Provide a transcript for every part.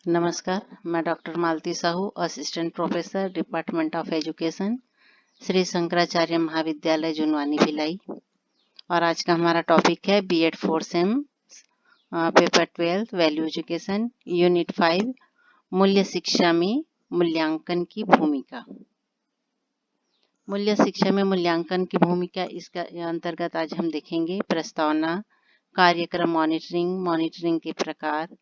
नमस्कार, मैं doctor Malti Sahu, assistant professor, department of education, Shri Shankaracharya Mahavidyalaya Junwani Bhilai. और आज का हमारा टॉपिक है BEd 4 sem paper 12 value education unit 5 मूल्य शिक्षा में मूल्यांकन की भूमिका। मूल्य शिक्षा में मूल्यांकन की भूमिका, इसका अंतर्गत आज हम देखेंगे प्रस्तावना, कार्यक्रम मॉनिटरिंग, मॉनिटरिंग के प्रकार,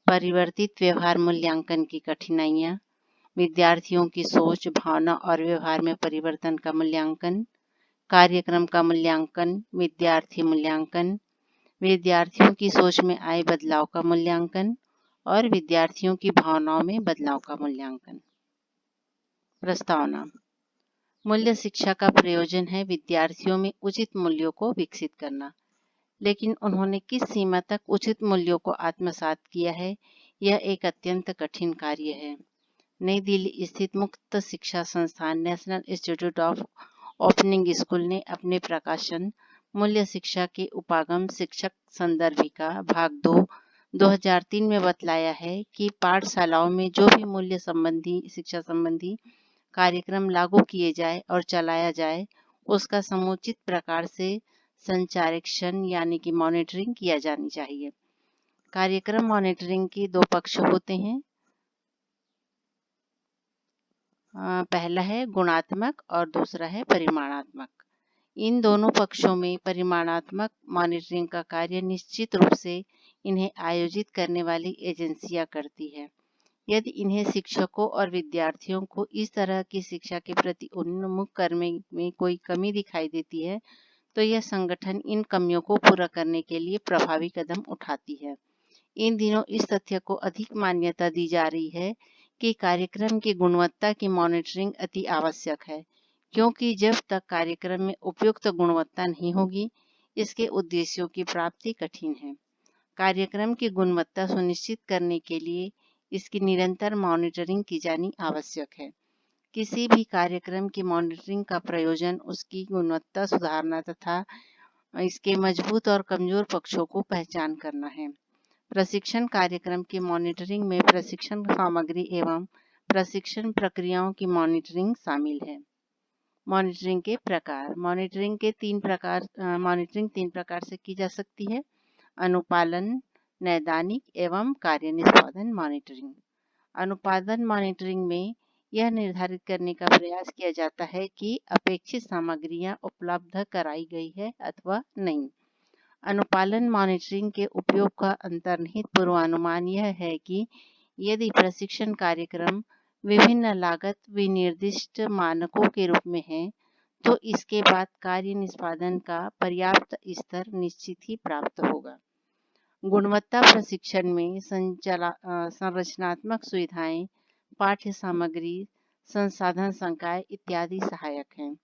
परिवर्तित व्यवहार मूल्यांकन की कठिनाइयाँ, विद्यार्थियों की सोच, भावना और व्यवहार में परिवर्तन का मूल्यांकन, कार्यक्रम का मूल्यांकन, विद्यार्थी मूल्यांकन, विद्यार्थियों की सोच में आए बदलाव का मूल्यांकन और विद्यार्थियों की भावनाओं में बदलाव का मूल्यांकन। प्रस्तावना। मूल्य शिक्षा का प्रयोजन है विद्यार्थियों में उचित मूल्यों को विकसित करना, लेकिन उन्होंने किस सीमा तक उचित मूल्यों को आत्मसात किया है, यह एक अत्यंत कठिन कार्य है। नई दिल्ली स्थित मुक्त शिक्षा संस्थान national institute of opening school ने अपने प्रकाशन मूल्य शिक्षा के उपागम शिक्षक संदर्भिका भाग 2 2003 में बतलाया है कि पाठशालाओं में जो भी मूल्य संबंधी शिक्षा संबंधी कार्यक्रम लागू किए जाए और चलाया जाए, उसका समुचित प्रकार से संचारिक्षण यानी कि मॉनिटरिंग किया जानी चाहिए। कार्यक्रम मॉनिटरिंग के दो पक्ष होते हैं। पहला है गुणात्मक और दूसरा है परिमाणात्मक। इन दोनों पक्षों में परिमाणात्मक मॉनिटरिंग का कार्य निश्चित रूप से इन्हें आयोजित करने वाली एजेंसियां करती है। यदि इन्हें शिक्षकों और विद्यार्थियों को इस तरह की शिक्षा के प्रति उन्मुख करने में कोई कमी दिखाई देती है, तो यह संगठन इन कमियों को पूरा करने के लिए प्रभावी कदम उठाती है। इन दिनों इस तथ्य को अधिक मान्यता दी जा रही है कि कार्यक्रम की गुणवत्ता की मॉनिटरिंग अति आवश्यक है, क्योंकि जब तक कार्यक्रम में उपयुक्त गुणवत्ता नहीं होगी, इसके उद्देश्यों की प्राप्ति कठिन है। कार्यक्रम की गुणवत्ता सुनिश्चित करने के लिए इसकी निरंतर मॉनिटरिंग की जानी आवश्यक है। किसी भी कार्यक्रम की मॉनिटरिंग का प्रयोजन उसकी गुणवत्ता सुधारना तथा इसके मजबूत और कमजोर पक्षों को पहचान करना है। प्रशिक्षण कार्यक्रम की मॉनिटरिंग में प्रशिक्षण सामग्री एवं प्रशिक्षण प्रक्रियाओं की मॉनिटरिंग शामिल है। मॉनिटरिंग के प्रकार। मॉनिटरिंग तीन प्रकार से की जा सकती है: अनुपालन, नैदानिक एवं कार्य निष्पादन मॉनिटरिंग। अनुपालन मॉनिटरिंग में यह निर्धारित करने का प्रयास किया जाता है कि अपेक्षित सामग्रियां उपलब्ध कराई गई है अथवा नहीं। अनुपालन मॉनिटरिंग के उपयोग का अंतर्निहित पूर्वानुमान यह है कि यदि प्रशिक्षण कार्यक्रम विभिन्न लागत विनिर्दिष्ट मानकों के रूप में है, तो इसके बाद कार्य निष्पादन का पर्याप्त स्तर निश्चित ही प्राप्त होगा। गुणवत्ता प्रशिक्षण में संरचनात्मक सुविधाएं, पाठ्य सामग्री, संसाधन संकाय इत्यादि सहायक हैं।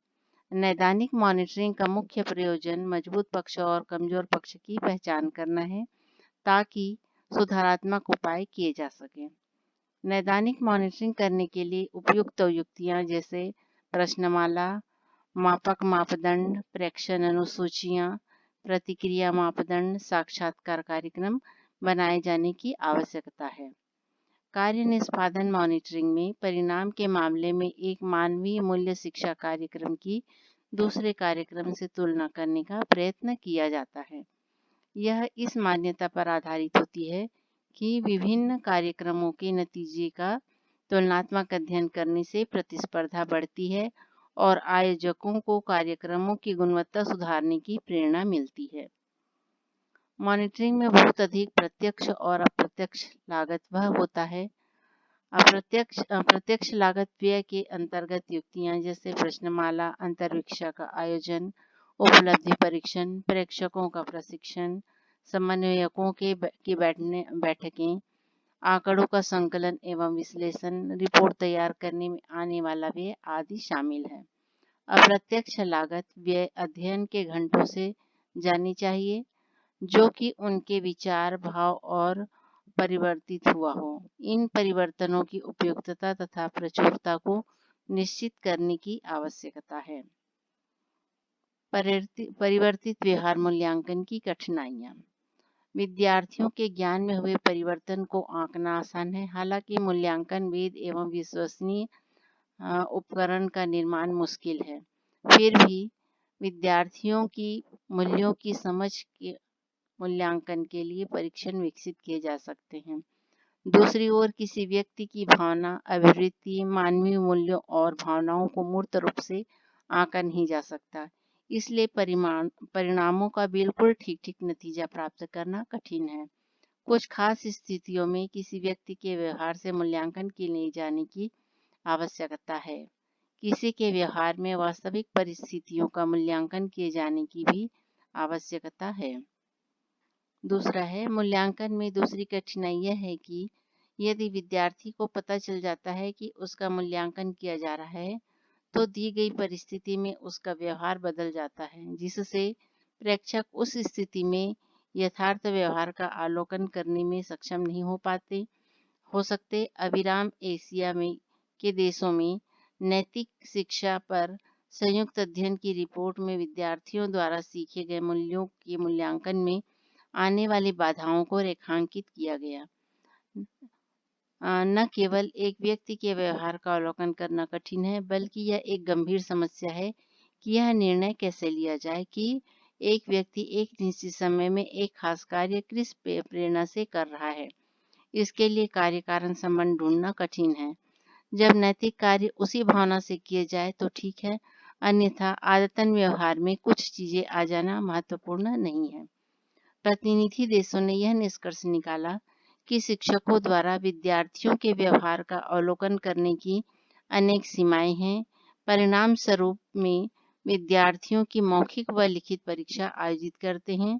नैदानिक मॉनिटरिंग का मुख्य प्रयोजन मजबूत पक्ष और कमजोर पक्ष की पहचान करना है, ताकि सुधारात्मक उपाय किए जा सकें। नैदानिक मॉनिटरिंग करने के लिए उपयुक्त युक्तियां जैसे प्रश्नमाला, मापक मापदंड, प्रेक्षण अनुसूचियां, प्रतिक्रिया मापदंड, साक्षात्कार कार्यक्रम बनाए जाने की आवश्यकता है। कार्य निष्पादन मॉनिटरिंग में परिणाम के मामले में एक मानवीय मूल्य शिक्षा कार्यक्रम की दूसरे कार्यक्रम से तुलना करने का प्रयत्न किया जाता है। यह इस मान्यता पर आधारित होती है कि विभिन्न कार्यक्रमों के नतीजे का तुलनात्मक अध्ययन करने से प्रतिस्पर्धा बढ़ती है और आयोजकों को कार्यक्रमों की गुणवत्ता सुधारने की प्रेरणा मिलती है। मॉनिटरिंग में बहुत अधिक प्रत्यक्ष और अप्रत्यक्ष लागत वह होता है। प्रत्यक्ष लागत व्यय के अंतर्गत युक्तियां जैसे प्रश्नमाला, अंतर्वीक्षा का आयोजन, उपलब्धि परीक्षण, प्रेक्षकों का प्रशिक्षण, समन्वयकों की बैठकें, आंकड़ों का संकलन एवं विश्लेषण, रिपोर्ट तैयार करने में आने वाला व्यय आदि शामिल है। अप्रत्यक्ष लागत व्यय अध्ययन के घंटों से जानी चाहिए, जो कि उनके विचार, भाव और परिवर्तित हुआ हो। इन परिवर्तनों की उपयुक्तता तथा प्रचुरता को निश्चित करने की आवश्यकता है। परिवर्तित व्यवहार मूल्यांकन की कठिनाइयाँ। विद्यार्थियों के ज्ञान में हुए परिवर्तन को आंकना आसान है, हालांकि मूल्यांकन वेद एवं विश्वसनीय उपकरण का निर्माण मुश्किल है। फिर भी विद्यार्थियों की मूल्यों की समझ के मूल्यांकन के लिए परीक्षण विकसित किए जा सकते हैं। दूसरी ओर किसी व्यक्ति की भावना, अभिवृत्ति, मानवीय मूल्यों और भावनाओं को मूर्त रूप से आंका नहीं जा सकता। इसलिए परिणामों का बिल्कुल ठीक-ठीक नतीजा प्राप्त करना कठिन है। कुछ खास स्थितियों में किसी व्यक्ति के व्यवहार से मूल्यांकन किए जाने की आवश्यकता है। किसी के व्यवहार में वास्तविक परिस्थितियों का मूल्यांकन किए जाने की भी आवश्यकता है। दूसरा है, मूल्यांकन में दूसरी कठिनाई यह है कि यदि विद्यार्थी को पता चल जाता है कि उसका मूल्यांकन किया जा रहा है, तो दी गई परिस्थिति में उसका व्यवहार बदल जाता है, जिससे प्रेक्षक उस स्थिति में यथार्थ व्यवहार का अवलोकन करने में सक्षम नहीं हो सकते। अभिराम एशिया में के देशों में नैतिक शिक्षा पर संयुक्त अध्ययन की रिपोर्ट में विद्यार्थियों द्वारा सीखे गए मूल्यों के मूल्यांकन में आने वाली बाधाओं को रेखांकित किया गया। न केवल एक व्यक्ति के व्यवहार का अवलोकन करना कठिन है, बल्कि यह एक गंभीर समस्या है कि यह निर्णय कैसे लिया जाए कि एक व्यक्ति एक निश्चित समय में एक खास कार्य किस प्रेरणा से कर रहा है। इसके लिए कार्य कारण संबंध ढूंढना कठिन है। जब नैतिक कार्य उसी भावना से किए जाए तो ठीक है, अन्यथा आदतन व्यवहार में कुछ चीजें आ जाना महत्वपूर्ण नहीं है। प्रतिनिधि देशों ने यह निष्कर्ष निकाला कि शिक्षकों द्वारा विद्यार्थियों के व्यवहार का अवलोकन करने की अनेक सीमाएं हैं। परिणाम स्वरूप में विद्यार्थियों की मौखिक व लिखित परीक्षा आयोजित करते हैं।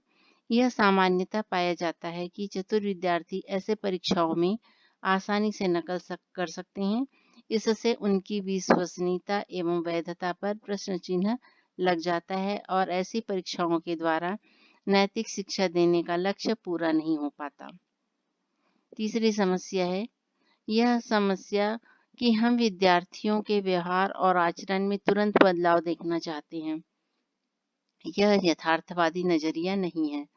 यह सामान्यतः पाया जाता है कि चतुर विद्यार्थी ऐसे परीक्षाओं में आसानी से नकल कर सकते हैं। इससे उनकी विश्वसनीयता एवं वैधता पर प्रश्न चिन्ह लग जाता है और ऐसी परीक्षाओं के द्वारा नैतिक शिक्षा देने का लक्ष्य पूरा नहीं हो पाता। तीसरी समस्या है यह समस्या कि हम विद्यार्थियों के व्यवहार और आचरण में तुरंत बदलाव देखना चाहते हैं। यह यथार्थवादी नजरिया नहीं है।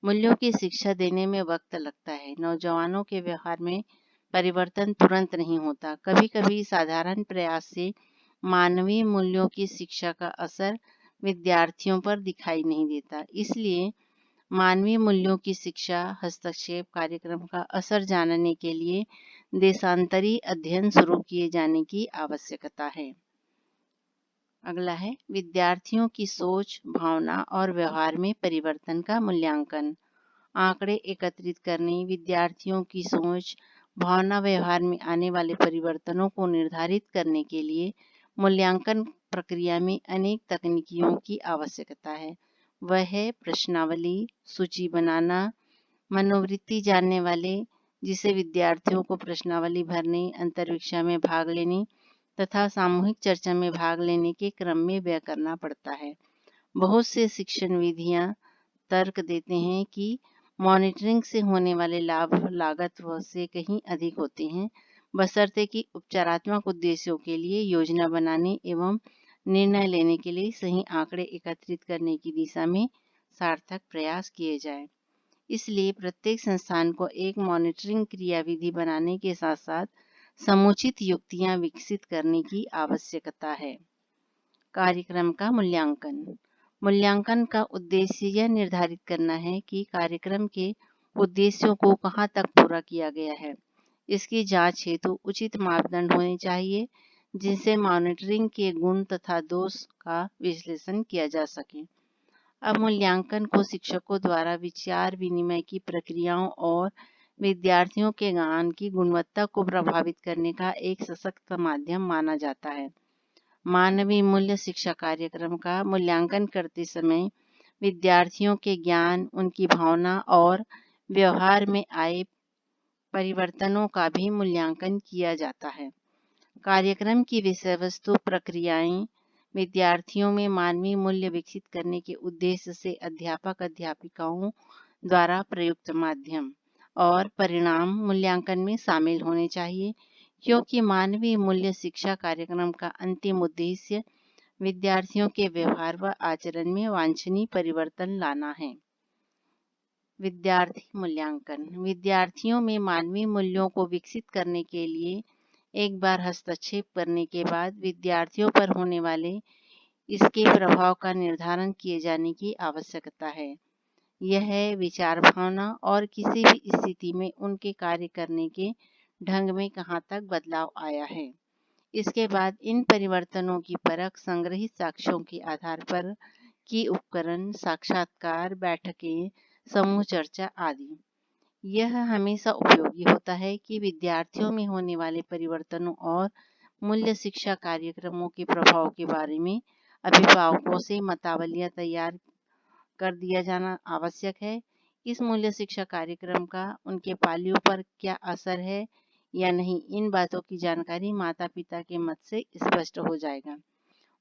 मूल्यों की शिक्षा देने में वक्त लगता है। नौजवानों के व्यवहार में परिवर्तन तुरंत नहीं होता। कभी-कभी साधारण प्रयास से मानवीय मूल्यों की शिक्षा का असर विद्यार्थियों पर दिखाई नहीं देता। इसलिए मानवीय मूल्यों की शिक्षा हस्तक्षेप कार्यक्रम का असर जानने के लिए देशांतरी अध्ययन शुरू किए जाने की आवश्यकता है। अगला है विद्यार्थियों की सोच, भावना और व्यवहार में परिवर्तन का मूल्यांकन। आंकड़े एकत्रित करने, विद्यार्थियों की सोच, भावना, व्यवहार में आने वाले परिवर्तनों को निर्धारित करने के लिए मूल्यांकन प्रक्रिया में अनेक तकनीकियों की आवश्यकता है। वह है प्रश्नावली, सूची बनाना, मनोवृत्ति जानने वाले, जिसे विद्यार्थियों को प्रश्नावली भरने, अंतर्विक्षा में भाग लेने तथा सामूहिक चर्चा में भाग लेने के क्रम में व्यय करना पड़ता है। बहुत से शिक्षण विधियां तर्क देते हैं कि मॉनिटरिंग से होने वाले लाभ लागत से कहीं अधिक होते हैं, बशर्ते कि उपचारात्मक उद्देश्यों के लिए योजना बनाने एवं निर्णय लेने के लिए सही आंकड़े एकत्रित करने की दिशा में सार्थक प्रयास किए जाएं। इसलिए प्रत्येक संस्थान को एक मॉनिटरिंग क्रियाविधि बनाने के साथ साथ समुचित युक्तियां विकसित करने की आवश्यकता है। कार्यक्रम का मूल्यांकन। मूल्यांकन का उद्देश्य यह निर्धारित करना है कि कार्यक्रम के उद्देश्यों को कहाँ तक पूरा किया गया है। इसकी जांच हेतु उचित मापदंड होने चाहिए जिनसे मॉनिटरिंग के गुण तथा दोष का विश्लेषण किया जा सके। अब मूल्यांकन को शिक्षकों द्वारा विचार विनिमय की प्रक्रियाओं और विद्यार्थियों के ज्ञान की गुणवत्ता को प्रभावित करने का एक सशक्त माध्यम माना जाता है। मानवीय मूल्य शिक्षा कार्यक्रम का मूल्यांकन करते समय विद्यार्थियों के ज्ञान, उनकी भावना और व्यवहार में आए परिवर्तनों का भी मूल्यांकन किया जाता है। कार्यक्रम की विषय वस्तु, प्रक्रियाएं, विद्यार्थियों में मानवीय मूल्य विकसित करने के उद्देश्य से अध्यापक अध्यापिकाओं द्वारा प्रयुक्त माध्यम और परिणाम मूल्यांकन में शामिल होने चाहिए, क्योंकि मानवीय मूल्य शिक्षा कार्यक्रम का अंतिम उद्देश्य विद्यार्थियों के व्यवहार व आचरण में वांछनीय परिवर्तन लाना है। विद्यार्थी मूल्यांकन। विद्यार्थियों में मानवीय मूल्यों को विकसित करने के लिए एक बार हस्तक्षेप करने के बाद विद्यार्थियों पर होने वाले इसके प्रभाव का निर्धारण किए जाने की आवश्यकता है। यह विचार भावना और किसी भी स्थिति में उनके कार्य करने के ढंग में कहाँ तक बदलाव आया है। इसके बाद इन परिवर्तनों की परख संग्रहित साक्ष्यों के आधार पर की उपकरण, साक्षात्कार, बैठकें, समूह चर्चा आदि। यह हमेशा उपयोगी होता है कि विद्यार्थियों में होने वाले परिवर्तनों और मूल्य शिक्षा कार्यक्रमों के प्रभाव के बारे में अभिभावकों से मतावलियां तैयार कर दिया जाना आवश्यक है। इस मूल्य शिक्षा कार्यक्रम का उनके पालियों पर क्या असर है या नहीं, इन बातों की जानकारी माता पिता के मत से स्पष्ट हो जाएगा।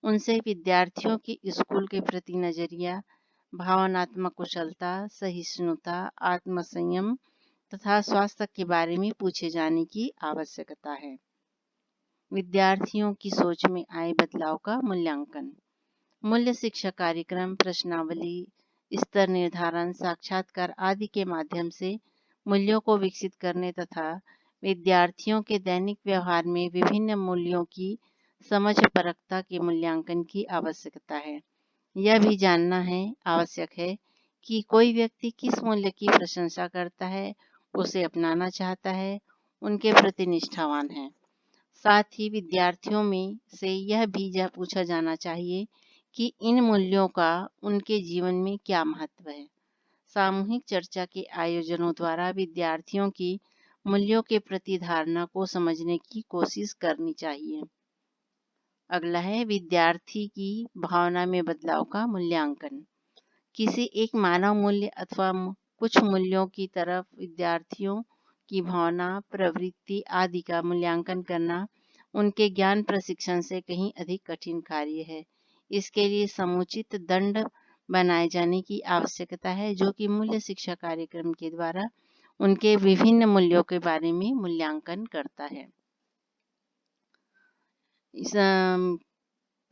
उनसे विद्यार्थियों के स्कूल के प्रति नजरिया, भावनात्मक कुशलता, सहिष्णुता, आत्मसंयम तथा स्वास्थ्य के बारे में पूछे जाने की आवश्यकता है। विद्यार्थियों की सोच में आए बदलाव का मूल्यांकन। मूल्य शिक्षा कार्यक्रम, प्रश्नावली, स्तर निर्धारण, साक्षात्कार आदि के माध्यम से मूल्यों को विकसित करने तथा विद्यार्थियों के दैनिक व्यवहार में विभिन्न मूल्यों की समझ परखता के मूल्यांकन की आवश्यकता है। यह भी जानना है आवश्यक है कि कोई व्यक्ति किस मूल्य की प्रशंसा करता है, उसे अपनाना चाहता है, उनके प्रति निष्ठावान है। साथ ही विद्यार्थियों में से यह भी पूछा जाना चाहिए कि इन मूल्यों का उनके जीवन में क्या महत्व है। सामूहिक चर्चा के आयोजनों द्वारा विद्यार्थियों की मूल्यों के प्रति धारणा को समझने की कोशिश करनी चाहिए। अगला है विद्यार्थी की भावना में बदलाव का मूल्यांकन। किसी एक मानव मूल्य अथवा कुछ मूल्यों की तरफ विद्यार्थियों की भावना, प्रवृत्ति आदि का मूल्यांकन करना उनके ज्ञान प्रशिक्षण से कहीं अधिक कठिन कार्य है। इसके लिए समुचित दंड बनाए जाने की आवश्यकता है, जो कि मूल्य शिक्षा कार्यक्रम के द्वारा उनके विभिन्न मूल्यों के बारे में मूल्यांकन करता है। इस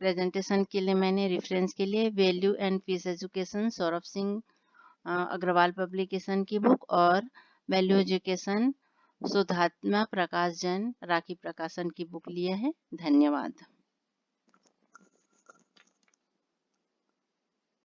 प्रेजेंटेशन के लिए मैंने रेफरेंस के लिए value and peace education, Saurabh Singh Agarwal publication की बुक, और वैल्यू एजुकेशन सुधात्मा प्रकाश जैन राखी प्रकाशन की बुक लिया है। धन्यवाद।